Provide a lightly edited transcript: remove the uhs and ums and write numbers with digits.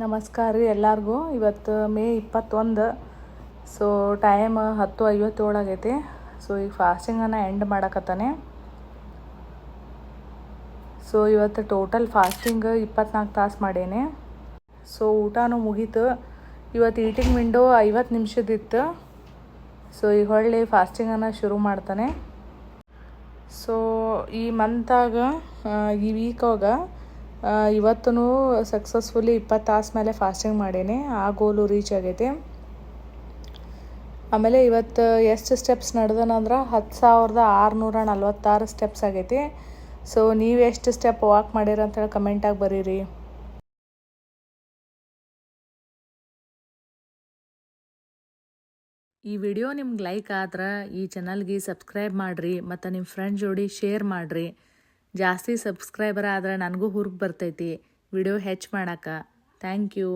ನಮಸ್ಕಾರ ರೀ ಎಲ್ಲರಿಗೂ. ಇವತ್ತು ಮೇ 21. ಸೊ ಟೈಮ್ 10:57 ಆಗೈತಿ. ಸೊ ಈಗ ಫಾಸ್ಟಿಂಗನ್ನು ಎಂಡ್ ಮಾಡಕತ್ತಾನೆ. ಸೊ ಇವತ್ತು ಟೋಟಲ್ ಫಾಸ್ಟಿಂಗ್ 24 ತಾಸು ಮಾಡೇನೆ. ಸೊ ಊಟನೂ ಮುಗೀತು. ಇವತ್ತು ಈಟಿಂಗ್ ವಿಂಡೋ 50 ನಿಮಿಷದಿತ್ತು. ಸೊ ಈಗ ಹೊಳ್ಳಿ ಫಾಸ್ಟಿಂಗನ್ನು ಶುರು ಮಾಡ್ತಾನೆ. ಸೊ ಈ ಮಂತಾಗ ಈ ವೀಕಾಗ ಇವತ್ತೂ ಸಕ್ಸಸ್ಫುಲಿ 20 ತಾಸು ಮೇಲೆ ಫಾಸ್ಟಿಂಗ್ ಮಾಡೇನೆ. ಆ ಗೋಲು ರೀಚ್ ಆಗೈತೆ. ಆಮೇಲೆ ಇವತ್ತು ಎಷ್ಟು ಸ್ಟೆಪ್ಸ್ ನಡೆದನಂದ್ರೆ 10,646 ಸ್ಟೆಪ್ಸ್ ಆಗೈತಿ. ಸೊ ನೀವು ಎಷ್ಟು ಸ್ಟೆಪ್ ವಾಕ್ ಮಾಡಿರಿ ಅಂತೇಳಿ ಕಮೆಂಟಾಗಿ ಬರೀರಿ. ಈ ವಿಡಿಯೋ ನಿಮ್ಗೆ ಲೈಕ್ ಆದ್ರೆ ಈ ಚಾನಲ್ಗೆ ಸಬ್ಸ್ಕ್ರೈಬ್ ಮಾಡಿರಿ ಮತ್ತು ನಿಮ್ಮ ಫ್ರೆಂಡ್ ಜೋಡಿ ಶೇರ್ ಮಾಡಿರಿ. ಜಾಸ್ತಿ ಸಬ್ಸ್ಕ್ರೈಬರ್ ಆದ್ರೆ ನನಗೂ ಹುರುಪು ಬರ್ತೈತಿ ವಿಡಿಯೋ ಹೆಚ್ಚು ಮಾಡೋಕೆ. Thank you.